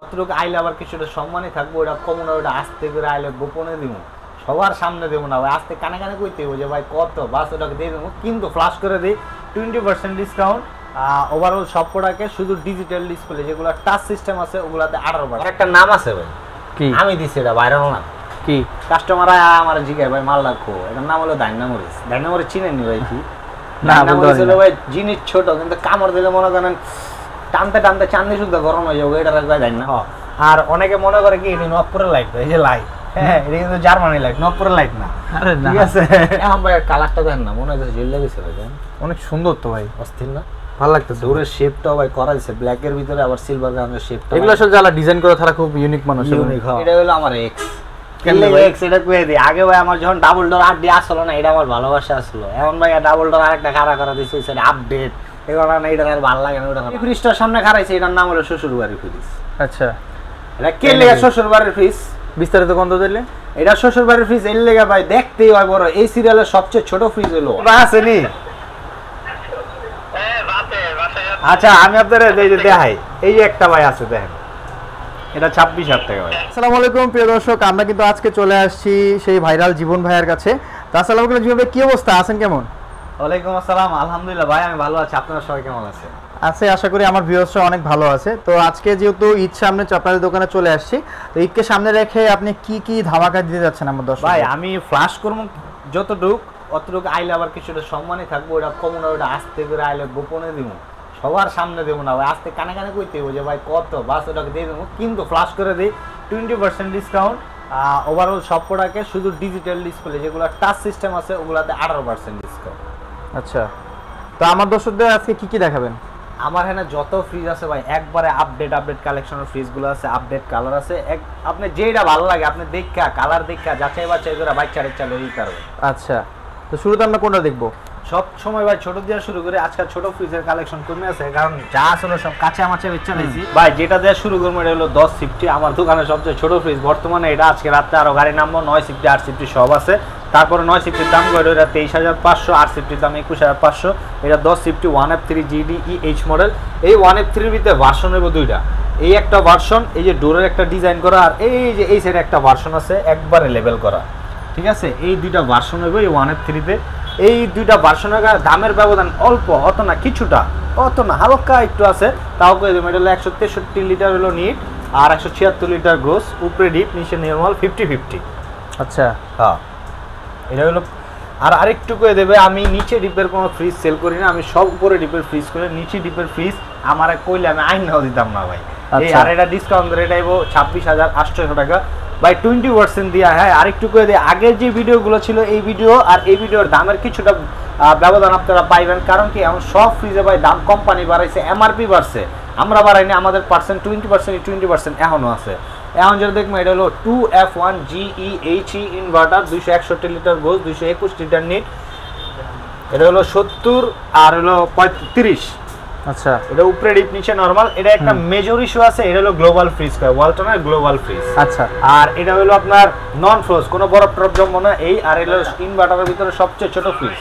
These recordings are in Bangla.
কতটুকু আইলে আবার কিছুটা সম্মানই থাকবো, ওটা কমন, ওটা আস্তে করে আইলে গোপনে দিব, সবার সামনে দেবো না ভাই, আস্তে কানে কানে কইতে হইব যে ভাই কত, বাস ওটাকে দিয়ে দেবো, কিন্তু ফ্লাশ করে দিই 20% ডিসকাউন্ট। ওভারঅল সব প্রোডাক্টে শুধু ডিজিটাল ডিসপ্লে, যেগুলো টাচ সিস্টেম আছে ওগুলাতে 18%। একটা নাম আছে ভাই, কি আমি দিছি, এটা ভাইরাল না কি, কাস্টমার আমার জিজ্ঞাসা ভাই মাল রাখো, এটার নাম হলো ডাইনামোরিস। ডাইনামোরিস চিনেননি ভাই? কি না, ভাই জিনিস ছোট কিন্তু কামড় দিলে মনে করেন টানতে টানতে চাঁদনি শুদ্ধ গরম হয়ে যাবে, এটা রাখবে জানি না। আর অনেকে মনে করে কি এটা নবপুরের লাইট, এই যে লাইট, হ্যাঁ এটা কিন্তু জার্মানি লাইট, নবপুরের লাইট না, ঠিক আছে? এখন ভাই কালারটা দেন না, মনে হচ্ছে জেল লেগেছে ভাই, অনেক সুন্দর তো ভাই, অস্থির না? ভালো লাগতেছে। দূরের শেপটাও ভাই করা আছে ব্ল্যাক এর ভিতরে, আবার সিলভার রঙের শেপটা, এগুলো আসলে যারা ডিজাইন করে তারা খুব ইউনিক মানুষ। এটা হলো আমার এক্স, এটা কয়ে দিই। আগে ভাই আমার যখন ডাবল ডোর 8D আসলো না, এটা আমার ভালোবাসা আসলো। এখন ভাই ডাবল ডোর আরেকটা খাড়া করা দিচ্ছে, সেটা আপডেট, এগুলো না, এটা আর ভালো লাগে না। ওটা ফ্রিজটার সামনে খাড়াইছে, এটার নাম হলো শ্বশুর বাড়ির ফ্রিজ। আচ্ছা, এটা কে লেগে শ্বশুর বাড়ির ফ্রিজ? বিস্তারিত গন্ধ দিলে এটা শ্বশুর বাড়ির ফ্রিজ, এর লেগে ভাই দেখতেই হয় বড়। এই সিরিয়ালের সবচেয়ে ছোট ফ্রিজ হলো আছে নি। আচ্ছা আমি আপনাদের দেখাই, এই যে একটা ভাই আছে, দেখেন এটা 26,000 টাকা ভাই। আসসালামু আলাইকুম প্রিয় দর্শক, আমরা কিন্তু আজকে চলে আসছি সেই ভাইরাল জীবন ভাইয়ের কাছে। তো আসসালামু আলাইকুম জীবন ভাই, কি অবস্থা, আছেন কেমন? ওয়ালাইকুম আসসালাম, আলহামদুলিল্লাহ ভাই আমি ভালো আছি, আপনারা সবাই কেমন আছেন? আছে, আশা করি আমার ভিউয়ার্সরা অনেক ভালো আছে। তো আজকে যেহেতু ঈদ সামনে, আপনাদের দোকানে চলে আসছি, তো ঈদকে সামনে রেখে আপনি কি কি ধামাকা দিতে যাচ্ছেন আমার দর্শক? ভাই আমি ফ্লাশ করবো যতটুক, অতটুকু আইলে আবার কিছুটা সম্মানই থাকবো, ওটা কমন, ওটা আস্তে করে আইলে গোপনে দিব, সবার সামনে দেবো না ভাই, আস্তে কানে কানে কইতে হইব যে ভাই কত, বাস ওটাকে দিয়ে দেবো, কিন্তু ফ্লাশ করে দিই 20% ডিসকাউন্ট। ওভারঅল সব প্রোডাক্টে শুধু ডিজিটাল ডিসপ্লে, যেগুলো টাচ সিস্টেম আছে ওগুলাতে 18% ডিসকাউন্ট। আচ্ছা, তো আমার দর্শকদের আজকে কি কি দেখাবেন? আমার এখানে যত ফ্রিজ আছে ভাই একবারে আপডেট কালেকশনের ফ্রিজগুলো আছে, আপডেট কালার আছে, আপনি যেটা ভালো লাগে আপনি দেখা কালার দেখা যাচাই বাছাই করে বাইক চালিয়ে দিতে পারবেন। আচ্ছা, তো শুরুতে আমরা কোনটা দেখবো? সব সময় ভাই ছোট দিয়ে শুরু করে, আজকে ছোট ফ্রিজের কালেকশন কমে আছে, কারণ যা আসলে সব কাঁচা মাছে বেচা নিয়েছি ভাই। যেটা দিয়ে শুরু করবো এটা হলো 1050, আমার দোকানে সবচেয়ে ছোট ফ্রিজ বর্তমানে এটা। আজকে রাত্রে আরো গাড়ি নামবো, 950 850 সব আছে। তারপরে 950 দাম করে এটা 23,500, 850 দাম 21,500। এটা 1050 1F3 GDEH মডেল। এই 1F3 ভিতরে ভার্সন হইব দুইটা, এই একটা ভার্সন, এই যে ডোরের একটা ডিজাইন করা, আর এই যে এই সাইডে একটা ভার্সন আছে একবারে লেভেল করা, ঠিক আছে? এই দুইটা ভার্সন হইব এই 1F3-তে। এই দুইটা ভার্সনের দামের ব্যবধান অল্প, অত না, কিছুটা, অত না, হালকা একটু আছে। তাও করে দেবো, এটা হলো 163 লিটার হলো নিট, আর 176 লিটার গ্রোস, উপরে ডিপ নিচে নরমাল 50-50। আচ্ছা হ্যাঁ, এটা হলো। আর আরেকটু করে দেবে, আমি নিচে ডিপের কোনো ফ্রিজ সেল করি না, আমি সব উপরে ডিপের ফ্রিজ করে, নিচে ডিপের ফ্রিজ আমার কইলে আমি আইন নাও দিতাম না ভাই। এই আর এটা ডিসকাউন্ট রেট আইব 26,800 টাকা বাই 20% দিয়া। হ্যাঁ, আরেকটু করে দিয়ে, আগের যে ভিডিওগুলো ছিল এই ভিডিও আর এই ভিডিওর দামের কিছুটা ব্যবধান আপনারা পাইবেন। কারণ কি এখন সব ফ্রিজে ভাই দাম কোম্পানি বাড়াইছে, এমআরপি বাড়ছে, আমরা বাড়াইনি, আমাদের পার্সেন্ট 20% এখনও আছে। এখন যেটা দেখবো, এটা হলো 2F1 GEHE ইনভার্টার, 261 লিটার গোস, 221 লিটার নিট। এটা হলো 70 আর হলো 35। আচ্ছা, এটা উপরে ডিপ নিচে নরমাল। এটা একটা মেজর ইস্যু আছে, এটা হলো গ্লোবাল ফ্রিজ, ওয়ালটনের গ্লোবাল ফ্রিজ। আচ্ছা, আর এটা হলো আপনার নন ফ্রোজ, কোনো বরফ টরফ জমবে না। এই আর এটা ইনভার্টারের ভিতরে সবচেয়ে ছোট ফ্রিজ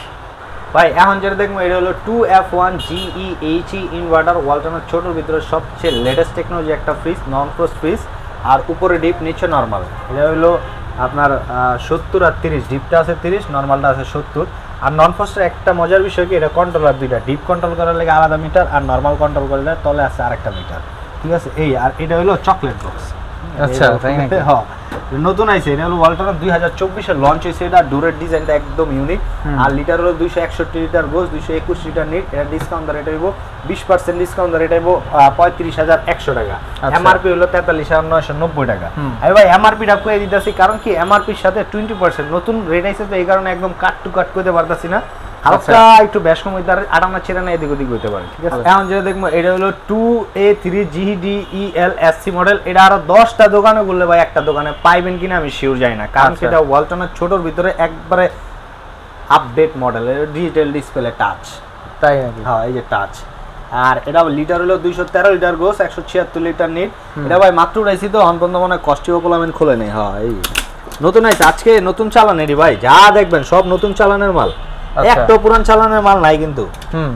ভাই। এখন যেটা দেখবো, এটা হলো 2F1 GEHE ইনভার্টার, ওয়ালটনের ছোটোর ভিতরে সবচেয়ে লেটেস্ট টেকনোলজি একটা ফ্রিজ, নন ফ্রোজ ফ্রিজ, আর উপরে ডিপ নিচে নরমাল। এটা হলো আপনার 70 আর 30, ডিপটা আছে 30, নরমালটা আছে 70। আর নন ফ্রস্টের একটা মজার বিষয় কি, এটা কন্ট্রোলার দুইটা, ডিপ কন্ট্রোল করার লাগে আলাদা মিটার, আর নরমাল কন্ট্রোল করলে তলে আছে আরেকটা মিটার, ঠিক আছে? এই আর এটা হলো চকলেট বক্স। আচ্ছা, হ্যাঁ নতুন আইছে, এটা হলো ওয়ালটনের 2024-এ লঞ্চ হয়েছে। এটা ডোরের ডিজাইনটা একদম ইউনিক। আর লিটার হলো 261 লিটার গোস, 221 লিটার নিট। এটা ডিসকাউন্ট দর এটা হইব 20% ডিসকাউন্ট দর এটা হইব 35,100 টাকা। এমআরপি হলো 43,990 টাকা। আমি ভাই এমআরপিটা কয়ে দিতেছি, কারণ কি এমআরপির সাথে 20% নতুন রেট আইছে, তো এই কারণে একদম কাট টু কাট করতে পারতাছি না, হালকা একটু বেশ কম হইতে, আটানা ছেড়ানা এদিক ওদিক হইতে পারে, ঠিক আছে? এখন যেটা দেখবো, এটা হলো 2A3 GDELSC মডেল। এটা আরো 10টা দোকানে বললে ভাই একটা দোকানে পাইবেন কিনা আমি শিওর যাই না, কারণ সেটা ওয়ালটনের ছোটোর ভিতরে একবারে update model, digital display touch, তাই নাকি? হ্যাঁ, এই যে টাচ। আর এটা লিটার হলো 213 লিটার গোস, 176 লিটার নিট। এটা ভাই মাত্র উঠাইছি, তো অন্তত মনে কস্টিও পোলামেন খুলে নেই। হ্যাঁ, এই নতুন আইছে, আজকে নতুন চালানেরই ভাই, যা দেখবেন সব নতুন চালানের মাল। একটা পুরান চালানের মাল নাই কিন্তু।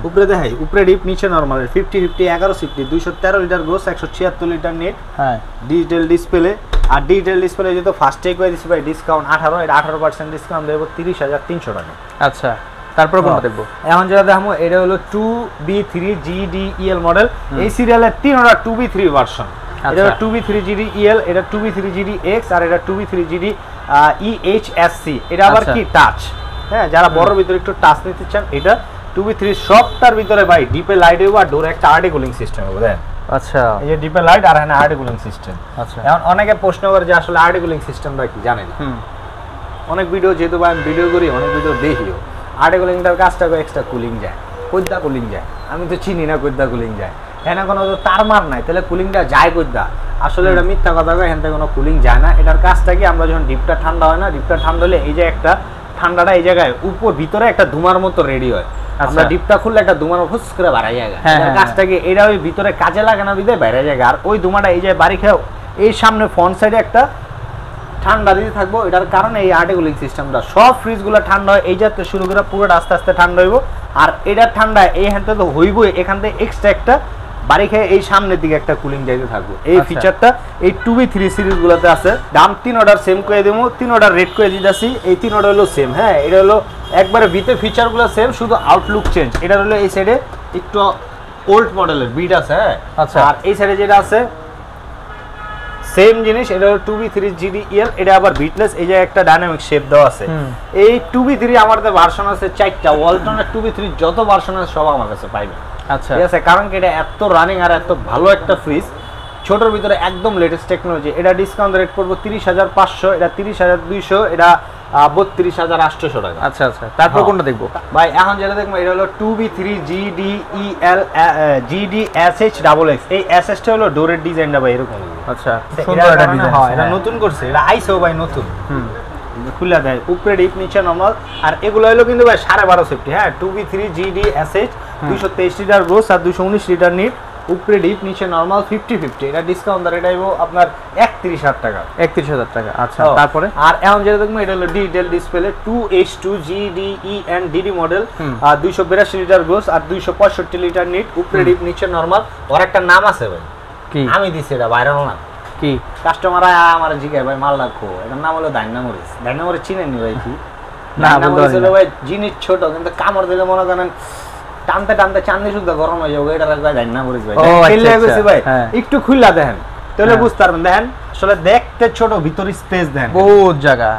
উপরে দেখাই, উপরে ডিপ নিচে normal 50-50 11 সিফটি 213 litre gross 176 litre net. হ্যাঁ, ডিজিটাল ডিসপ্লে। আর ডিজিটাল ডিসপ্লে যেহেতু ফার্স্ট টেক করে দিছি ভাই, ডিসকাউন্ট 18, এটা 18% ডিসকাউন্ট দেব 30,300 টাকা। আচ্ছা, তারপর কোনটা দেখবো? এখন যেটা দেখাবো এটা হলো 2B3 GDEL মডেল। এই সিরিয়ালের 3টা 2B3 ভার্সন। এটা 2B3 GDEL, এটা 2B3 GDX, আর এটা 2B3 GD EHSC। এটা আবার কি টাচ। হ্যাঁ, যারা বড়র ভিতরে একটু টাচ নিতে চান, এটা 2B3 সবটার ভিতরে ভাই ডিপে লাইট হবে আর ডোরে একটা আরডি কুলিং সিস্টেম হবে। দেখেন, আচ্ছা, এই যে ডিপে লাইট আর এখানে আরডি কুলিং সিস্টেম। আচ্ছা, এখন অনেকে প্রশ্ন করে যে আসলে আরডি কুলিং সিস্টেমটা কি জানেন। অনেক ভিডিও যেহেতু ভাই আমি ভিডিও করি, অনেক ভিডিও দেখিও, আরডি কুলিংটার কাজটা এক্সট্রা কুলিং যায়, কইদা কুলিং যায়। আমি তো চিনি না কইদা কুলিং যায়। এখানে কোনো তার মার নাই, তাহলে কুলিংটা যায় কইদা? আসলে এটা মিথ্যা কথা কয়, এখান থেকে কোনো কুলিং যায় না। এটার কাজটা কি, আমরা যখন ডিপটা ঠান্ডা হয় না, ডিপটা ঠান্ডা হলে এই যে একটা ঠান্ডাটা এই জায়গায় উপর ভিতরে একটা ধুমার মতো রেডি হয়। আমরা ডিপটা খুললে একটা ধুমার ফুস করে বাইরে যায়। এটার কাজটা কি, এটা ওই ভিতরে কাজে লাগে না, বিদে বাইরে যায়। আর ওই ধুমাটা এই যে বাড়ি খেয়েও এই সামনে ফ্রন্ট সাইডে একটা ঠান্ডা দিতে থাকবো। এটার কারণে এই আরডি কুলিং সিস্টেমটা, সব ফ্রিজগুলো ঠান্ডা হয় এই যাতে শুরু করে পুরোটা আস্তে আস্তে ঠান্ডা হইব। আর এটার ঠান্ডা এইখান থেকে তো হইবই, এখান থেকে এক্সট্রা একটা বাড়ি খেয়ে এই সামনের দিকে একটা কুলিং যাইতে থাকবো। এই ফিচারটা এই 2B3 সিরিজগুলোতে আছে। দাম 3 অর্ডার সেম করে দেবো, 3 অর্ডার রেট করে দিতেছি। এই 3 অর্ডার হলো সেম। হ্যাঁ, এটা হলো একবারে ভিতরে ফিচারগুলো সেম, শুধু আউটলুক চেঞ্জ। এটা হলো এই সাইডে একটু ওল্ড মডেলের বিট আছে। হ্যাঁ, আচ্ছা, আর এই সাইডে যেটা আছে সেম জিনিস, এটা হলো 2B3 GDEL। এটা আবার বিটলেস, এই যে একটা ডাইনামিক শেপ দেওয়া আছে। এই 2B3 আমাদের ভার্সন আছে 4টা। ওয়ালটনের 2B3 যত ভার্সন আছে সব আমার কাছে পাইবেন। আচ্ছা, ঠিক আছে, কারণ কি এটা এত রানিং আর এত ভালো একটা ফ্রিজ, ছোটর ভিতরে একদম লেটেস্ট টেকনোলজি। এটা ডিসকাউন্ট রেট করবো 30,500, এটা 30,200, এটা 32,800 টাকা। আচ্ছা আচ্ছা, তারপর কোনটা দেখবো ভাই? এখন যেটা দেখবো এটা হলো 2B3 GDEL GDSH XX। এই SH টা হলো ডোরের ডিজাইনটা ভাই এরকম। আচ্ছা, সুন্দর একটা ডিজাইন। হ্যাঁ, এটা নতুন করছে, এটা আইসো ভাই নতুন। খুলে দেয়, উপরে ডিপ নিচে নরমাল। আর এগুলো হলো কিন্তু ভাই 12.5 সেফটি। হ্যাঁ, 2B3 GDSH 223 লিটার গ্রোস আর 219 লিটার নিট, উপরে ডিপ নিচে নরমাল 50-50। এটা ডিসকাউন্ট রেট আইবো আপনার 31,000 টাকা। 31,000 টাকা। আচ্ছা, তারপরে আর এখন যেটা দেখবো এটা হলো digital display 2H2 GDENDD model, আর 282 লিটার গ্রোস আর 265 লিটার নিট, উপরে ডিপ নিচে নরমাল। ওর একটা নাম আছে ভাই, কি আমি দিছি, এটা ভাইরাল না কি, কাস্টমার আমার জিজ্ঞাসা ভাই মাল রাখো, এটার নাম হলো ডাইনামোরিস। ডাইনামোরিস চিনেন নি ভাই? কি না, ভাই জিনিস ছোট কিন্তু কামড় দিলে মনে করেন টানতে টানতে চাঁদনি শুদ্ধ গরম হয়ে যাবে। এটা রাখবে ডাইনামোরিস ভাই। ভাই একটু খুললা দেখেন তাহলে বুঝতে পারবেন। দেখেন আসলে দেখতে ছোট, ভিতরে স্পেস দেন বহুত জায়গা,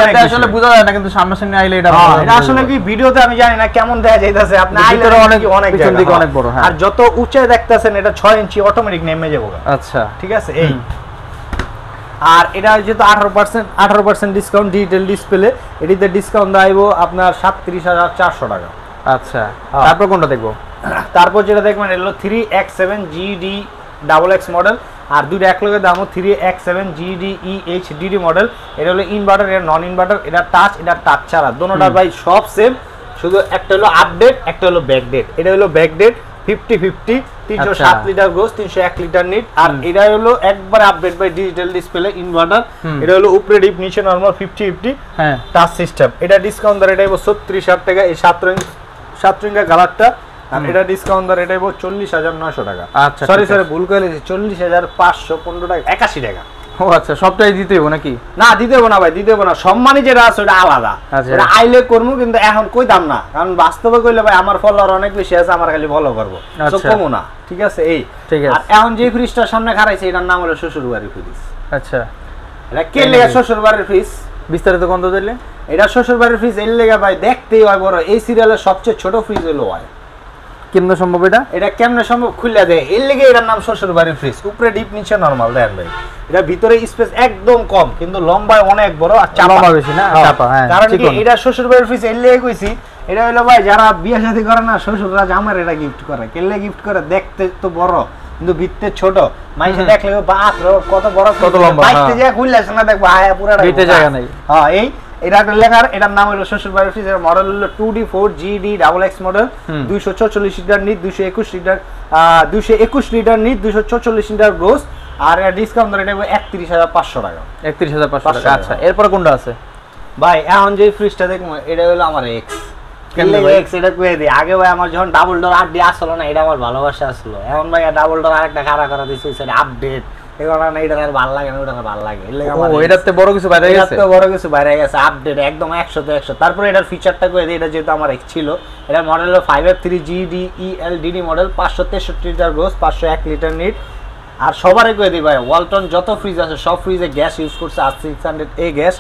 এটা আসলে বোঝা যায় না, কিন্তু সামনাসামনি আইলে এটা আসলে কি ভিডিওতে আমি জানি না কেমন দেখা যাইতাছে, আপনি আইলে অনেক অনেক পিছন দিকে অনেক বড়। আর যত উঁচে দেখতেছেন এটা 6 ইঞ্চি অটোমেটিক নেমে যাবে। আচ্ছা, ঠিক আছে। এই আর এটা যেহেতু 18% ডিসকাউন্ট ডিজিটাল ডিসপ্লে, এটিতে ডিসকাউন্ট আইবো আপনার 37,400 টাকা। আচ্ছা, তারপর কোনটা দেখবো? তারপর যেটা দেখবেন এটা হলো 3X7 GDXX মডেল, আর দুটো এক লগে দামও 3X7 GDEHDD মডেল। এটা হলো ইনভার্টার, এটা নন ইনভার্টার, এটা টাচ, এটা টাচ ছাড়া। দোনোটা ভাই সব সেম, শুধু একটা হলো আপডেট, একটা হলো ব্যাকডেট। এটা হলো ব্যাকডেট 50-50 307 লিটার গ্রোস 301 লিটার নিট। আর এটা হলো একবার update by digital display inverter. এটা হলো উপরে ডিপ নিচে নরমাল 50-50 টাচ সিস্টেম। এটা ডিসকাউন্ট রেট আইবো 36,000 টাকা। এই 7 রিঙ্গা কালারটা। আর এটা ডিসকাউন্ট রেট আইবো 40,900 টাকা। আচ্ছা, সরি ভুল করে দিয়েছি, 40,515 টাকা, 81 টাকা। ও আচ্ছা, সবটাই দিতে হবে নাকি? না, দিতে হবে না ভাই, দিতে হবে না। সম্মানী যেটা আছে ওটা আলাদা, এটা আইলে করবো, কিন্তু এখন কই দাম না, কারণ বাস্তবে কইলে ভাই আমার ফলোয়ার অনেক বেশি আছে, আমার খালি ফলো করবো, কমো না। ঠিক আছে, এই ঠিক আছে। আর এখন যে ফ্রিজটার সামনে খারাইছে এটার নাম হলো শ্বশুরবাড়ির ফ্রিজ। আচ্ছা, এটা কে লেগে শ্বশুরবাড়ির ফ্রিজ? বিস্তারিত গন্ধ দিলে এটা শ্বশুরবাড়ির ফ্রিজ এর লেগে ভাই দেখতেই হয় বড়। এই সিরিয়ালের সবচেয়ে ছোট ফ্রিজ হলো হয়। কেমনে সম্ভব এটা? এটা কেমনে সম্ভব খুলে দেয়, এর লেগে এটার নাম শ্বশুরবাড়ির ফ্রিজ। উপরে ডিপ নিচে নরমাল। দেখেন ভাই এটা ভিতরে স্পেস একদম কম, কিন্তু লম্বায় অনেক বড় আর চাপা বেশি না, চাপা। হ্যাঁ, কারণ কি এটা শ্বশুরবাড়ির ফ্রিজ এর লেগে কইছি। এটা হলো ভাই যারা বিয়ে শাদী করে না, শ্বশুররা আমার এটা গিফট করে। কেলে গিফট করে? দেখতে তো বড় কিন্তু ভিতরে ছোট। মাইসে দেখলে বাপ রে কত বড়, কত লম্বা। বাইতে যায় খুললে না দেখবো আয়া পুরাটা ভিতরে জায়গা নাই। হ্যাঁ, এই এটা লেখার এটার নাম হলো শ্বশুরবাড়ির ফ্রিজ। এর মডেল হলো 2D4 GDXX model, 244 litre net, 221 litre net, 244 litre gross. আর এর ডিসকাউন্ট রেট হবে 31,500 টাকা। 31,500 টাকা। আচ্ছা, এরপর কোনটা আছে ভাই? এখন যে ফ্রিজটা দেখবো এটা হলো আমার এক্স। এটা কয়ে দিই আগে ভাই আমার যখন ডাবল ডোর আড্ডি আসলো না এটা আমার ভালোবাসা আসলো, এখন ভাই ডাবল ডোর আরেকটা খাড়া করা দিচ্ছে সেটা আপডেট, এগুলো না এটা আর ভালো লাগে না, ওটা ভালো লাগে। এটাতে বড় কিছু বাইরে গেছে, এটাতে বড় কিছু বাইরে গেছে, আপডেট একদম 100 100। তারপরে এটার ফিচারটা কয়ে দিই, এটা যেহেতু আমার ছিল, এটা মডেল হলো 5F3 GDEL DD model, 563 litre gross, 501 litre net. আর সবারই কয়ে দিই ভাই ওয়ালটন যত ফ্রিজ আছে সব ফ্রিজে গ্যাস ইউজ করছে R600A গ্যাস,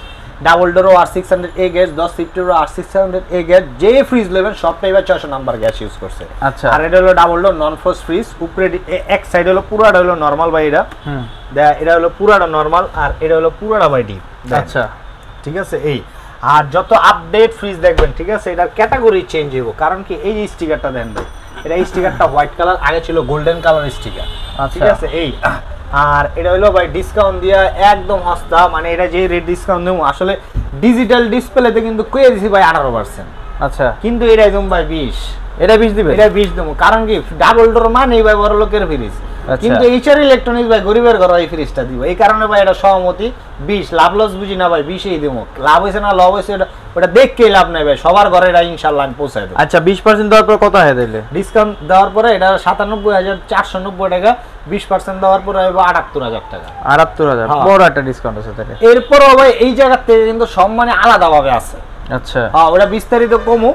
ডাবল ডোরও R600A গ্যাস, 10 সিফটেরও R600A গ্যাস, যে ফ্রিজ নেবেন সবটাই ভাই 600 নাম্বার গ্যাস ইউজ করছে। আচ্ছা, আর এটা হলো ডাবল ডোর নন ফ্রস্ট ফ্রিজ, উপরে এক সাইড হলো পুরাটা হলো নরমাল ভাই, এটা হলো পুরাটা নরমাল, আর এটা হলো পুরাটা ভাই ডিপ। আচ্ছা ঠিক আছে। এই আর যত আপডেট ফ্রিজ দেখবেন ঠিক আছে এটার ক্যাটাগরি চেঞ্জ হইব, কারণ কি এই যে স্টিকারটা দেন ভাই, এটা স্টিকারটা হোয়াইট কালার, আগে ছিল গোল্ডেন কালার স্টিকার। ঠিক আছে। এই আর এটা হলো ভাই ডিসকাউন্ট দিয়া একদম সস্তা, মানে এটা যে রেট ডিসকাউন্ট দেবো আসলে ডিজিটাল ডিসপ্লেতে কিন্তু কয়ে দিছি ভাই 18%। আচ্ছা, কিন্তু এটা একদম ভাই 20, এটা 20 দিবে, এটা 20 দেবো, কারণ কি ডাবল ডোর মানে ভাই বড় লোকের ফ্রিজ, কিন্তু এইচআর ইলেকট্রনিক্স ভাই গরিবের ঘর এই ফ্রিজটা দিব, এই কারণে ভাই এটা সহমতি 20, লাভ লস বুঝি না ভাই 20ই দেবো, লাভ হয়েছে না লস হয়েছে ওটা দেখকেই লাভ নাই ভাই, সবার ঘরে এটা ইনশাআল্লাহ আমি পৌঁছাই দেবো। আচ্ছা 20% দেওয়ার পর কত হয় দিলে? ডিসকাউন্ট দেওয়ার পরে এটা 97,490 টাকা, 20% দেওয়ার পরে হবে 78,000 টাকা। 78,000 বড় একটা ডিসকাউন্ট আছে তাহলে। এরপরও ভাই এই জায়গাতে কিন্তু সম্মানে আলাদাভাবে আছে। আচ্ছা, হ্যাঁ ওটা বিস্তারিত কমু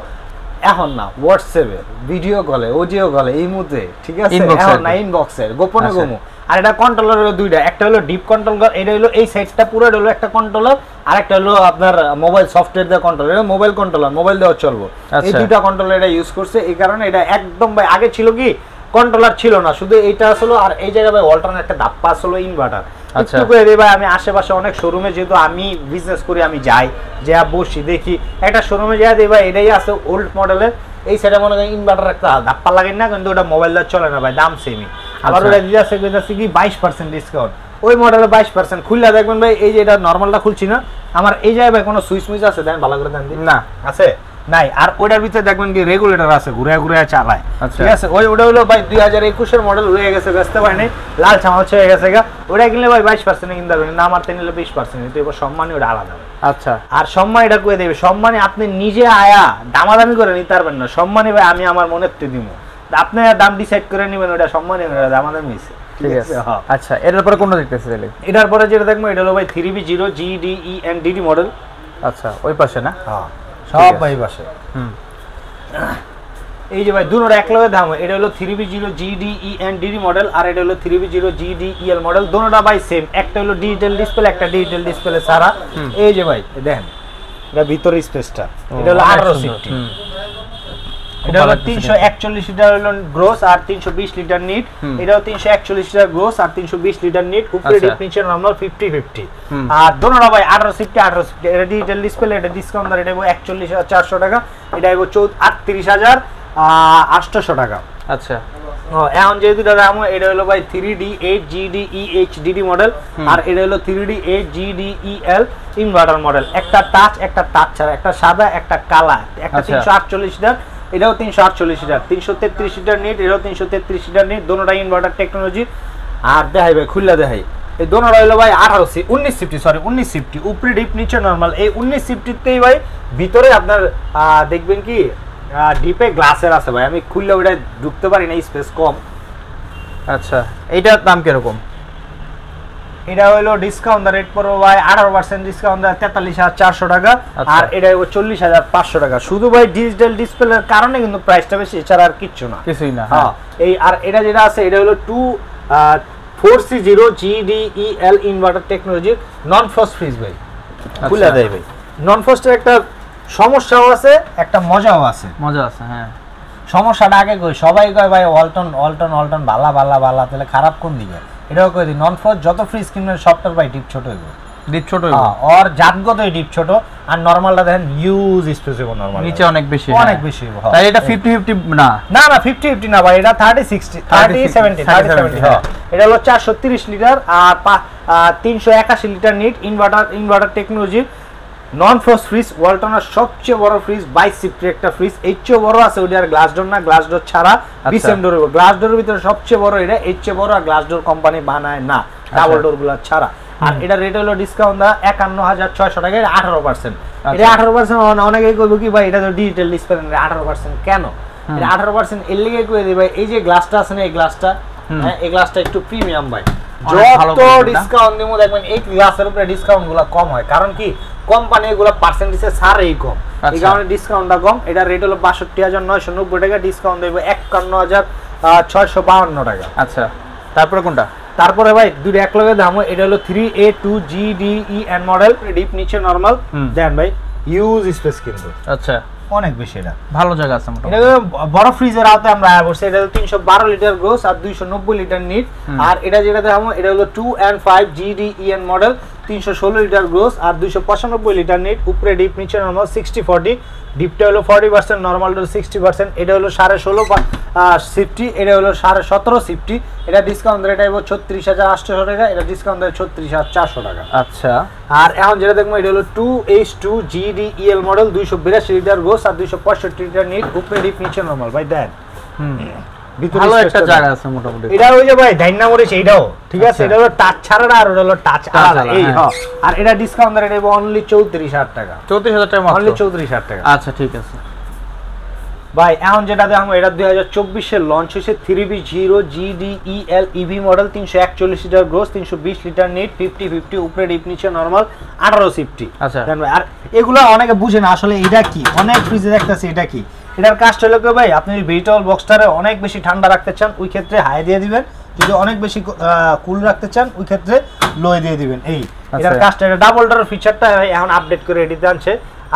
এখন না, হোয়াটসঅ্যাপে ভিডিও কলে অডিও কলে এই মুহূর্তে, ঠিক আছে, এখন না ইনবক্সের গোপনে কমু। আর এটা কন্ট্রোলার হলো দুইটা, একটা হলো ডিপ কন্ট্রোলার, এটা হলো এই সাইডটা পুরো হলো একটা কন্ট্রোলার, আর একটা হলো আপনার মোবাইল সফটওয়্যার দিয়ে কন্ট্রোলার, এটা মোবাইল কন্ট্রোলার, মোবাইল দেওয়া চলবে। এই দুইটা কন্ট্রোলার এটা ইউজ করছে, এই কারণে এটা একদম ভাই আগে ছিল কি কন্ট্রোলার ছিল না, শুধু এইটা আসলে, আর এই জায়গায় ভাই অল্টারনেট একটা ধাপ্পা আসলে ইনভার্টার। একটু করে দিই ভাই, আমি আশেপাশে অনেক শোরুমে যেহেতু আমি বিজনেস করি, আমি যাই যা বসি দেখি একটা শোরুমে যাই দিই ভাই এটাই আছে ওল্ড মডেলের, এই সাইডে মনে করেন ইনভার্টার একটা ধাপ্পা লাগে না, কিন্তু ওটা মোবাইল দেওয়া চলে না ভাই, দাম সেমই। আবার ওটা দিয়ে আছে কি 22% ডিসকাউন্ট, ওই মডেলে 22%। খুললে দেখবেন ভাই এই যে এটা নর্মালটা খুলছি না, আমার এই জায়গায় ভাই কোনো সুইচ মুইচ আছে দেন ভালো করে দেন না, আছে নাই। আর ওটার ভিতরে দেখবেন কি রেগুলেটর আছে, ঘুরে ঘুরে চালায়। ঠিক আছে, ওটা হলো ভাই 2021 এর মডেল হয়ে গেছে, ব্যস্ত ভাই নেই, লাল চামাচ হয়ে গেছে গা, ওটা কিনলে ভাই 22% কিনতে পারবেন, না আমার নিলে 20%, কিন্তু এবার সম্মানী ওটা আলাদা। আচ্ছা, আর সম্মান এটা করে দেবে, সম্মানী আপনি নিজে আয়া দামাদামি করে নিতে পারবেন না, সম্মানী ভাই আমি আমার মনে দিব, আপনি দাম ডিসাইড করে নেবেন, ওটা সম্মানী দামাদামি হয়েছে। ঠিক আছে। আচ্ছা, এটার পরে কোনটা দেখতেছি তাহলে? এটার পরে যেটা দেখবো এটা হলো ভাই 3B0 GDENDD মডেল। আচ্ছা, ওই পাশে না? হ্যাঁ সব ভাই পাশে। এই যে ভাই দুটোর এক লগে দাম, এটা হলো 3B0 GDENDD মডেল, আর এটা হলো 3B0 GDEL মডেল, দুটোটা ভাই সেম, একটা হলো ডিজিটাল ডিসপ্লে, একটা ডিজিটাল ডিসপ্লে ছাড়া। এই যে ভাই দেখেন এটা ভিতরে স্পেসটা, এটা হলো 18 সিফটি, এটা হলো 341 লিটার হলো গ্রোস আর 320 লিটার নিট, এটাও 341 লিটার গ্রোস আর 320 লিটার নিট, উপরে ডিপ নিচে নরমাল 50-50। আর দুটোটা ভাই 18 সিফটি 18 সিফটি, এটা ডিজিটাল ডিসপ্লে, এটা ডিসকাউন্ট দর, এটা 41,400 টাকা, এটা 38,800 টাকা। আচ্ছা, এখন যেহেতু দাম, এটা হলো ভাই 3D8 GDEHDD মডেল, আর এটা হলো 3D8 GDEL ইনভার্টার মডেল, একটা টাচ একটা টাচ ছাড়া, একটা সাদা একটা কালা, একটা 348 লিটার, এটাও 348 লিটার, 333 লিটার নিট, এটাও 333 লিটার নিট, দুটোটা ইনভার্টার টেকনোলজি। আর দেখাই ভাই খুললা দেখাই, এই দুটোটা হলো ভাই 19 সিফটি, উপরে ডিপ নিচে নরমাল। এই 19 সিফটিতেই ভাই ভিতরে আপনার দেখবেন কি ডিপে গ্লাসের আছে ভাই, আমি খুললে ওটা ঢুকতে পারি না, স্পেস কম। আচ্ছা, এইটার দাম কিরকম? এটা হলো ডিসকাউন্ট রেট পড়বে ভাই 18% ডিসকাউন্ট, 43,400 টাকা, আর এটা 40,500 টাকা। শুধু ভাই ডিজিটাল ডিসপ্লের কারণে কিন্তু প্রাইসটা বেশি, এছাড়া আর কিচ্ছু না, কিছুই না। হ্যাঁ, এই আর এটা যেটা আছে এটা হলো 4C0 GDEL inverter technology non frost fridge ভাই, খুলে দেয় ভাই। নন ফ্রস্টের একটা সমস্যাও আছে, একটা মজাও আছে। মজা আছে, হ্যাঁ। সমস্যাটা আগে কই, সবাই কয় ভাই অল্টন বালা, তাহলে খারাপ কোন দিকে? এটাও কই দিই, নন ফ্রস্ট যত ফ্রিজ কিনবেন সবটার ভাই ডিপ ছোট হইব, ডিপ ছোট হইব, আর জাতগতই ডিপ ছোট, আর নরমালটা দেখেন ইউজ স্পেস হইব, নরমাল নিচে অনেক বেশি, অনেক বেশি হইব। তাই এটা 50-50 না, না 50-50 না ভাই, এটা 30-60 30-70 হ্যাঁ। এটা হলো 430 লিটার আর 381 litre net, inverter technology non frost fridge, ওয়ালটনের সবচেয়ে বড় ফ্রিজ, 22 সিফটের একটা ফ্রিজ, এর চেয়ে বড় আছে ওটা, আর গ্লাস ডোর না, গ্লাস ডোর ছাড়া বিসেম ডোর, গ্লাস ডোরের ভিতরে সবচেয়ে বড় এটা, এর চেয়ে বড় আর গ্লাস ডোর কোম্পানি বানায় না। ডাবল ডোর গুলা ছাড়া। আর এটা রেট হলো ডিসকাউন্ট দা ৫১,৬০০ টাকা, 18%। এটা 18% অনেকেই কইব কি ভাই এটা তো ডিজিটাল ডিসপ্লে, 18% কেন? এটা 18% এর লিগে কই দিই ভাই, এই যে গ্লাসটা আছে না, এই গ্লাসটা, হ্যাঁ এই গ্লাসটা একটু প্রিমিয়াম ভাই। যত ডিসকাউন্ট দিমু দেখবেন এই গ্লাসের উপরে ডিসকাউন্ট গুলো কম হয়, কারণ কি কোম্পানি এগুলো পার্সেন্টেজে ছাড়েই কম, এই কারণে ডিসকাউন্টটা কম। এটা রেট হলো ৬২,৯৯০ টাকা, ডিসকাউন্ট দেব ৫১,৬৫২ টাকা। আচ্ছা, তারপরে কোনটা? তারপরে ভাই দুটো এক লগে দাম, এটা হলো 3A2GDEN মডেল, ডিপ নিচে নরমাল দেন ভাই, ইউজ স্পেস কিন্তু আচ্ছা অনেক বেশি, এটা ভালো জায়গা আছে এটা বড় ফ্রিজের আওতায় আমরা আয়া বসে। এটা ৩১২ লিটার গ্রোস আর ২৯০ লিটার নিট। আর এটা যেটা দেখাবো এটা হলো 2&5 GDEN মডেল, ৩১৬ লিটার গ্রোস আর ২৯৫ লিটার নিট, উপরে ডিপ নিচে নরমাল 60/40, ডিপটা হলো 40%, নরমাল 60%। এটা হলো 16.5 সিফটি, এটা হলো 17.5 সিফটি। এটা ডিসকাউন্ট রেট আইব ৩৬,৮০০ টাকা, এটা ডিসকাউন্ট রেট ৩৬,৪০০ টাকা। আচ্ছা, আর এখন যেটা দেখবো এটা হলো 2H2 GDEL model, ২৮২ litre gross আর ২৬৫ লিটার নিট, উপরে ডিপ নিচে নরমাল ভাই দেন। ভালো একটা জায়গা আছে মোটামুটি। এটা ওই যে ভাই ডাইনা মরিচ এইটাও ঠিক আছে, এটা হলো টাচ ছাড়া আর ওটা হলো টাচ আলাদা এই। হ্যাঁ, আর এটা ডিসকাউন্ট রেট আইব অনলি ৩৪,০০০ টাকা। ৩৪,০০০ টাকা মাত্র, অনলি ৩৪,০০০ টাকা। আচ্ছা ঠিক আছে ভাই এখন যেটা দেখো এটা 2024 এর লঞ্চ হয়েছে 3B0 GDEL EV model, ৩৪১ litre gross, ৩২০ litre NEET, 50/50, উপরে ডিপ নিচে নরমাল 18 সিফটি। আচ্ছা, আর এগুলো অনেকে বুঝে না আসলে এটা কি, অনেক ফ্রিজে দেখতেছি এটা কি। এটার কাজটা হলো ভাই আপনি ভেজিটেবল বক্সটারে অনেক বেশি ঠান্ডা রাখতে চান ওই ক্ষেত্রে হাই দিয়ে দিবেন, যদি অনেক বেশি কুল রাখতে চান ওই ক্ষেত্রে লো দিয়ে দিবেন। এই এটার কাজটা, এটা ডাবল ডোর ফিচারটা এখন আপডেট করে এডিতে আনছে।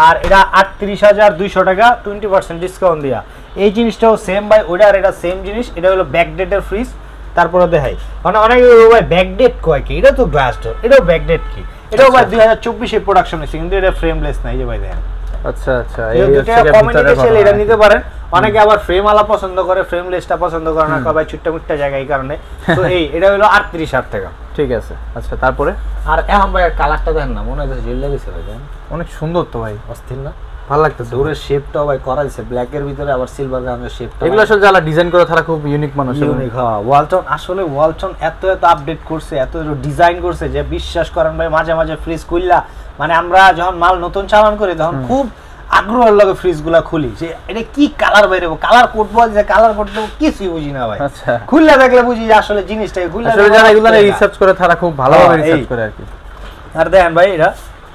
আর এটা ৩৮,২০০ টাকা 20% ডিসকাউন্ট দিয়া। এই জিনিসটাও সেম ভাই, ওইটা আর এটা সেম জিনিস। এটা হলো ব্যাকডেটের ফ্রিজ। তারপরে দেখাই মানে অনেক ভাই ব্যাকডেট কয় কি, এটা তো গ্লাস ডোর, এটাও ব্যাকডেট কি, এটাও ভাই 2024 প্রোডাকশন হয়েছে, কিন্তু এটা ফ্রেমলেস নাই যে ভাই দেখেন। আচ্ছা আচ্ছা, এটা নিতে পারেন। অনেকে আবার ফ্রেম আলা পছন্দ করে, ফ্রেমলেসটা পছন্দ করে না, ভাই ছোট্ট মুট্টা জায়গা, এই কারণে। তো এই এটা হলো ৩৮,০০০ টাকা। ঠিক আছে। আচ্ছা তারপরে আর এখন ভাই কালারটা দেখেন না, মনে হয় জেল লেগেছে ভাই, অনেক সুন্দর তো ভাই, অস্থির না? ভালো লাগতেছে। দূরের শেপটাও ভাই করা হয়েছে ব্ল্যাক এর ভিতরে, আবার সিলভার রঙের শেপটা। এগুলো আসলে যারা ডিজাইন করে তারা খুব ইউনিক মানুষ। ইউনিক, হ্যাঁ। ওয়ালটন আসলে ওয়ালটন এত আপডেট করছে, এত ডিজাইন করছে যে বিশ্বাস করেন ভাই, মাঝে মাঝে ফ্রিজ খুললা মানে আমরা যখন মাল নতুন চালান করি তখন খুব আগ্রহের লাগে ফ্রিজগুলা খুলি যে এটা কি কালার বাইরেবো, কালার কোড বল যে কালার কোড দেবো, কিছুই বুঝি না ভাই। আচ্ছা, খুললা দেখলে বুঝি যে আসলে জিনিসটা খুললা, আসলে যারা এগুলো রিসার্চ করে তারা খুব ভালোভাবে রিসার্চ করে আর কি। আর দেখেন ভাই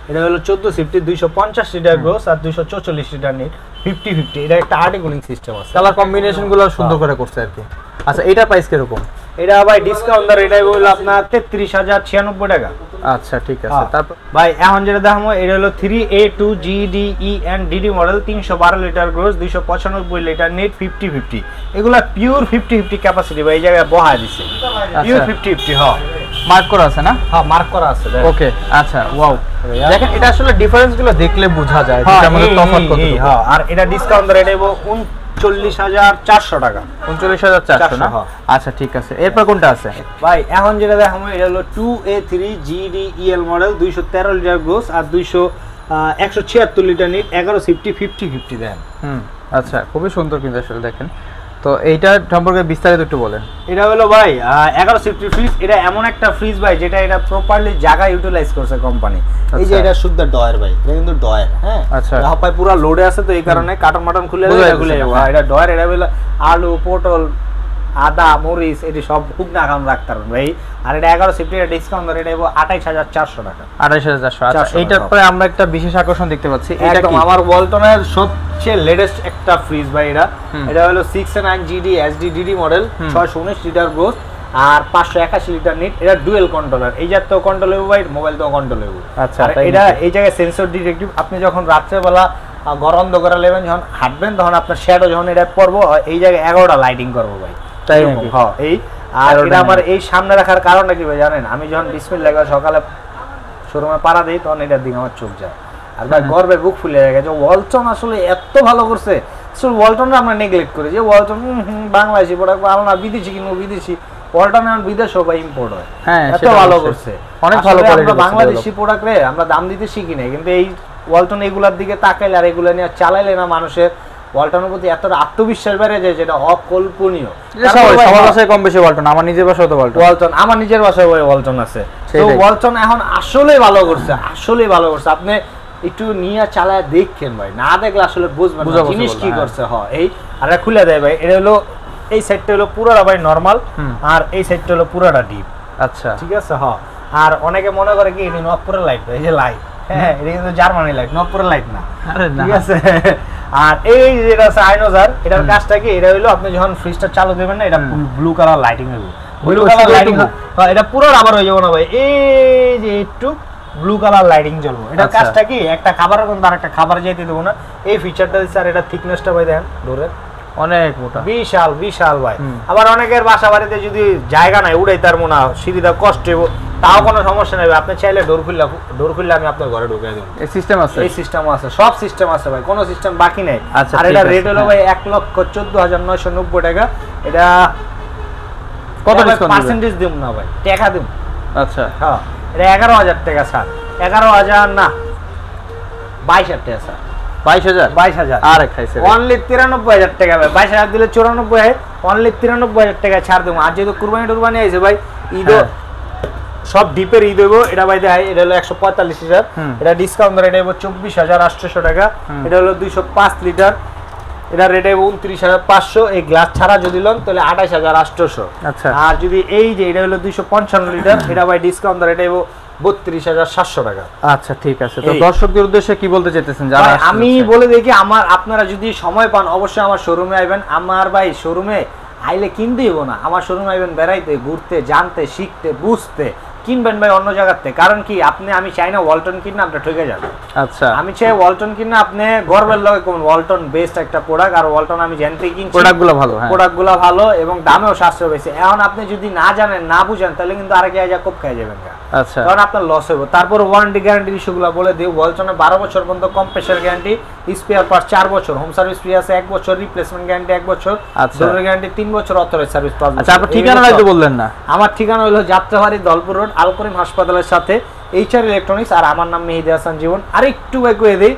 এটা হলো 14 সিফটি, 250 লিটার গ্রোস আর 244 লিটার নিট, 50/50। এটা একটা আর্টি কুলিং সিস্টেম আছে, কালার কম্বিনেশন গুলো সুন্দর করে করছে আর কি। আচ্ছা, এটা প্রাইস কিরকম? এটা ভাই ডিসকাউন্ট দর এটা হলো আপনার 33,096 টাকা। আচ্ছা ঠিক আছে। তারপর ভাই এখন যেটা দেখাবো এটা হলো 3A2 GDEN DD model, 312 litre gross, 295 litre NEET, 50/50। এগুলা পিওর 50/50 ক্যাপাসিটি ভাই, এই জায়গায় বহায় দিছে পিওর 50/50। হ্যাঁ, মার্ক করা আছে না? হ্যাঁ মার্ক করা আছে। ওকে, আচ্ছা, ওয়াও, দেখেন এটা আসলে ডিফারেন্স গুলো দেখলে বোঝা যায় যেটা আমাদের তফাৎ কত। হ্যাঁ, আর এটা ডিসকাউন্ট দর এটা 39,400 টাকা। 39,400 না? আচ্ছা ঠিক আছে। এরপর কোনটা আছে ভাই এখন যেটা দেখাবো এটা হলো 2A3 GDEL model, 213 litre gross আর 176 লিটার নিট, 11 সিফটি, 50/50 দেন। আচ্ছা, খুবই সুন্দর কিন্তু আসলে দেখেন। তো এইটা সম্পর্কে বিস্তারিত একটু বলেন। এটা হলো ভাই 11 সিফটি ফ্রিজ। এটা এমন একটা ফ্রিজ ভাই যেটা এটা প্রপারলি জায়গা ইউটিলাইজ করছে কোম্পানি। এই যে এটা শুদ্ধ ডয়ার ভাই, এটা কিন্তু ডয়ার। হ্যাঁ, আচ্ছা, হাপাই পুরো লোডে আছে তো এই কারণে কাটন মাটন খুলে খুলে এটা ডয়ার। এটা হলো আলু, পটল, আদা, মরিচ এটি সব শুকনা খাওয়ান রাখতে পারবেন ভাই। আর এটা 11 সিফটি, এটা ডিসকাউন্ট ধরে এটা 28,400 টাকা। 28,400। আচ্ছা, এইটার পরে আমরা একটা বিশেষ আকর্ষণ দেখতে পাচ্ছি। এটা একদম আমার ওয়ালটনের সবচেয়ে লেটেস্ট একটা ফ্রিজ ভাই। এটা হলো 6A9 GD SD DD model, 619 litre gross আর 581 লিটার নিট। এটা ডুয়েল কন্ট্রোলার, এই জাতীয় কন্ট্রোল হবে ভাই, মোবাইল তো কন্ট্রোল হবে। আচ্ছা, এটা এই জায়গায় সেন্সর ডিটেকটিভ। আপনি যখন রাত্রেবেলা ঘর অন্ধকার লেবেন, যখন হাঁটবেন তখন আপনার শ্যাডো যখন এটা পড়বো এই জায়গায় 11টা লাইটিং করবো ভাই। তাই নাকি? হ্যাঁ, এই আর এটা আমার এই সামনে রাখার কারণটা কি ভাই জানেন? আমি যখন বিসমিল্লাহ সকালে শোরুমে পাড়া দিই তখন এটার দিকে আমার চোখ যায়, আর ভাই গর্বে বুক ফুলে গেছে। ওয়ালটন আসলে এত ভালো করছে। আসলে ওয়ালটনটা আমরা নেগলেক্ট করি যে ওয়ালটন বাংলাদেশি প্রোডাক্ট ভালো না, বিদেশি কিনবো বিদেশি। ওয়ালটন এখন বিদেশও বা ইম্পোর্ট হয়, এত ভালো করছে, অনেক ভালো করে। আমরা বাংলাদেশি প্রোডাক্ট রে আমরা দাম দিতে শিখি না, কিন্তু এই ওয়ালটন এগুলার দিকে তাকাইলে আর এগুলো নিয়ে চালাইলে না মানুষের ওয়ালটনের প্রতি এতটা আত্মবিশ্বাস বেড়ে যায় যেটা অকল্পনীয়। সবার বাসায় কম বেশি ওয়ালটন, আমার নিজের বাসায় তো ওয়ালটন, আমার নিজের বাসায় ওয়ালটন আছে। তো ওয়ালটন এখন আসলেই ভালো করছে, আসলেই ভালো করছে। আপনি একটু নিয়ে চালায় দেখেন ভাই, না দেখলে আসলে বুঝবেন না জিনিস কি করছে। এই আর খুলে দেয় ভাই, এটা হলো এই সাইডটা হলো পুরোটা ভাই নরমাল, আর এই সাইডটা হলো পুরোটা ডিপ। আচ্ছা ঠিক আছে। আর অনেকে মনে করে কি এটা নবপুরের লাইট, এই যে লাইট, হ্যাঁ এটা কিন্তু জার্মানি লাইট, নবপুরের লাইট না, ঠিক আছে। আর এই যেটা আছে আইনোজার, এটার কাজটা কি, এটা হলো আপনি যখন ফ্রিজটা চালু দেবেন না, এটা ব্লু কালার লাইটিং হবে, ব্লু কালার লাইটিং। এটা পুরো আবার হয়ে যাবো না ভাই, এই যে একটু ব্লু কালার লাইটিং জ্বলবো। এটার কাজটা কি, একটা খাবারের কিন্তু আর একটা খাবার যেতে দেবো না, এই ফিচারটা দিচ্ছে। আর এটা থিকনেসটা ভাই দেখেন ডোরের অনেক মোটা, বিশাল বিশাল ভাই। আবার অনেকের বাসা বাড়িতে যদি জায়গা নাই, উড়াই তার মনে হয় সিঁড়িটা কষ্ট হইব, তাও কোনো সমস্যা নেই, আপনি চাইলে ডোর খুললে আমি আপনার ঘরে ঢুকিয়ে দেবো। এই সিস্টেম আছে, এই সিস্টেম আছে, সব সিস্টেম আছে ভাই, কোনো সিস্টেম বাকি নেই। আচ্ছা, আর এটা রেট হলো ভাই 1,14,990 টাকা। এটা কত ডিসকাউন্ট পার্সেন্টেজ দিম না ভাই, টাকা দিম। আচ্ছা হ্যাঁ, এটা 11,000 টাকা স্যার, 11,000 না 22,000 টাকা স্যার, 22,000 আর খাইছে অনলি 93,000 টাকা ভাই। 22,000 দিলে 94, অনলি 93,000 টাকা ছাড় দেবো। আর যেহেতু কুরবানি টুরবানি আছে ভাই, ঈদও সব ডিপের ঈদ হইব, এটা ভাই দেখাই, এটা হলো 145,000, এটা ডিসকাউন্ট রেট হইব 24,800 টাকা। এটা হলো 205 লিটার, এটা রেট হইব 29,500। এই গ্লাস ছাড়া যদি লন তাহলে 28,800। আচ্ছা। আর যদি এই যে এটা হলো 255 লিটার, এটা ভাই ডিসকাউন্ট রেট হইব 32,700 টাকা। আচ্ছা ঠিক আছে। তো দর্শকদের উদ্দেশ্যে কি বলতে চাইতেছেন? যারা আমি বলে দেখি, আপনারা যদি সময় পান অবশ্যই আমার শোরুমে আইবেন। আমার ভাই শোরুমে আইলে কিনতেই হবো না, আমার শোরুমে আইবেন বেড়াইতে, ঘুরতে, জানতে, শিখতে, বুঝতে। কিনবেন ভাই অন্য জায়গাতে, কারণ কি আমি চাই না ওয়ালটন কিনে আপনি ঠকে যাবেন। আচ্ছা, আমি চাই ওয়ালটন কিনে আপনি গর্বের লগে কোন ওয়ালটন বেস্ট একটা প্রোডাক্ট। আর ওয়ালটন আমি জানতে কিনছি, প্রোডাক্টগুলো ভালো এবং দামেও সাশ্রয় বেশি। এখন আপনি যদি না জানেন, না বুঝেন, তাহলে কিন্তু আরেক জায়গায় কোপ খাই যাবেন, আচ্ছা, কারণ আপনার লস হবে। তারপর ওয়ারেন্টি গ্যারান্টি ইস্যুগুলো বলে দিই। ওয়ালটনে 12 বছর পর্যন্ত কম্প্রেসার গ্যারান্টি, স্পেয়ার পার্টস 4 বছর, হোম সার্ভিস ফ্রি আছে 1 বছর, রিপ্লেসমেন্ট গ্যারান্টি 1 বছর, ডোর গ্যারান্টি 3 বছর, অথরাইজ সার্ভিস 5 বছর। আচ্ছা, আপনার ঠিকানাটা একটু বললেন না? আমার ঠিকানা হলো যাত্রাবাড়ি, দলপুর রোড, আল করিম হাসপাতালের সাথে, HR ইলেকট্রনিক্স। আর আমার নাম মেহেদী হাসান জীবন। আরেকটু কয়ে দিই,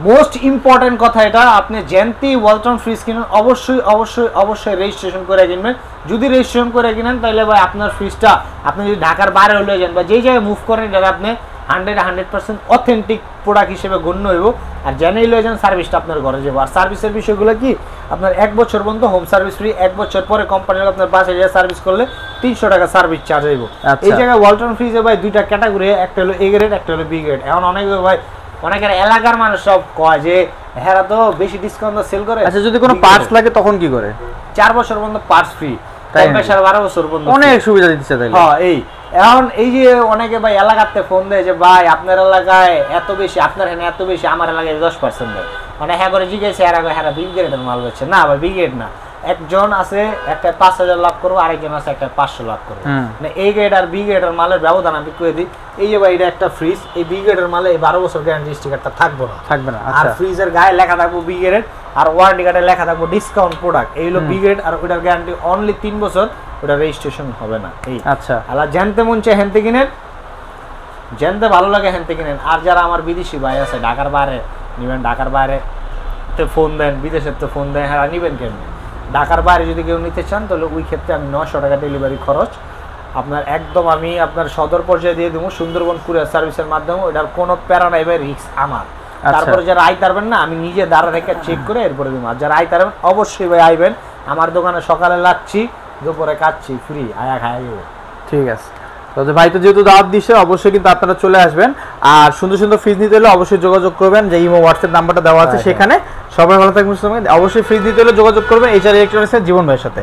মোস্ট ইম্পর্টেন্ট কথা, এটা আপনি জেনতি ওয়ালটন ফ্রিজ কিনেন অবশ্যই অবশ্যই অবশ্যই রেজিস্ট্রেশন করে কিনবেন। যদি রেজিস্ট্রেশন করে কিনেন তাহলে ভাই আপনার ফ্রিজটা আপনি যদি ঢাকার বাইরে হলে যান বা যেই জায়গায় মুভ করেন, এটা আপনি 100% অথেন্টিক প্রোডাক্ট হিসেবে গণ্য হইব। আর জেনেই লয়ে যান, সার্ভিসটা আপনার ঘরে যাবো। আর সার্ভিসের বিষয়গুলো কি, আপনার 1 বছর পর্যন্ত হোম সার্ভিস ফ্রি, 1 বছর পরে কোম্পানির আপনার বাসায় গিয়ে সার্ভিস করলে 300 টাকা সার্ভিস চার্জ হইব। এই জায়গায় ওয়ালটন ফ্রিজে ভাই দুইটা ক্যাটাগরি, একটা হলো A গ্রেড, একটা হলো B গ্রেড। এখন অনেকের এলাকার মানুষ সব কয় যে হেরা তো বেশি ডিসকাউন্ট সেল করে। আচ্ছা, যদি কোনো পার্টস লাগে তখন কি করে? 4 বছর পর্যন্ত পার্টস ফ্রি, 12 বছর পর্যন্ত অনেক সুবিধা দিচ্ছে তাইলে। হ্যাঁ, এখন এই যে অনেকে ভাই এলাকাতে ফোন দেয় যে ভাই আপনার এলাকায় এত বেশি, আপনার এখানে এত বেশি, আমার এলাকায় 10% দেয়। মানে হ্যাঁ করে জিজ্ঞেসে হ্যাঁ বি গ্রেডের মাল বেচছে না ভাই, বি গ্রেড না। একজন আছে একটা 5,000 লাভ করবো, আরেকজন আছে একটা 500 লাভ করবো। মানে A গ্রেড আর B গ্রেডের মালের ব্যবধান আমি করে দিই। এই যে ভাই এটা একটা ফ্রিজ, এই B গ্রেডের মালে এই 12 বছর গ্যারান্টি স্টিকারটা থাকবে না। আর ফ্রিজের গায়ে লেখা থাকবো B গ্রেড, আর ওয়ারেন্টি কার্ডে লেখা থাকবো ডিসকাউন্ট প্রোডাক্ট। এই হলো B গ্রেড, আর ওটার গ্যারান্টি অনলি 3 বছর, ওটা রেজিস্ট্রেশন হবে না। এই আচ্ছা, আলা জানতে মন চায় হেনতে কিনেন, জানতে ভালো লাগে হেনতে কিনেন। আর যারা আমার বিদেশি ভাই আছে, ঢাকার বাইরে নিবেন, ঢাকার বাইরে তে ফোন দেন, বিদেশের তো ফোন দেন, হ্যাঁ নিবেন কেন? ঢাকার বাইরে যদি কেউ নিতে চান তাহলে ওই ক্ষেত্রে আমি 900 টাকা ডেলিভারি খরচ আপনার একদম আমি আপনার সদর পর্যায়ে দিয়ে দেবো, সুন্দরবন কুরিয়ার সার্ভিসের মাধ্যমে। ওটার কোনো প্যারা নাই ভাই, রিস্ক আমার। তারপরে যারা আইতারবেন না, আমি নিজে দাঁড়া রেখে চেক করে এরপরে দেবো। আর যারা আইতারবেন অবশ্যই ভাই আইবেন আমার দোকানে, সকালে লাগছি, দুপুরে কাচ্ছি, ফ্রি, আয়া খায়া যাবো। ঠিক আছে। তো ভাই তো যেহেতু দাওয়াত দিচ্ছে, অবশ্যই কিন্তু আপনারা চলে আসবেন। আর সুন্দর সুন্দর ফ্রিজ নিতে হলে অবশ্যই যোগাযোগ করবেন, যে ইমো হোয়াটসঅ্যাপ নাম্বারটা দেওয়া আছে সেখানে। সবাই ভালো থাকবেন, অবশ্যই ফ্রিজ নিতে হলে যোগাযোগ করবেন HR ইলেকট্রনিক্সের জীবন ভাইয়ের সাথে।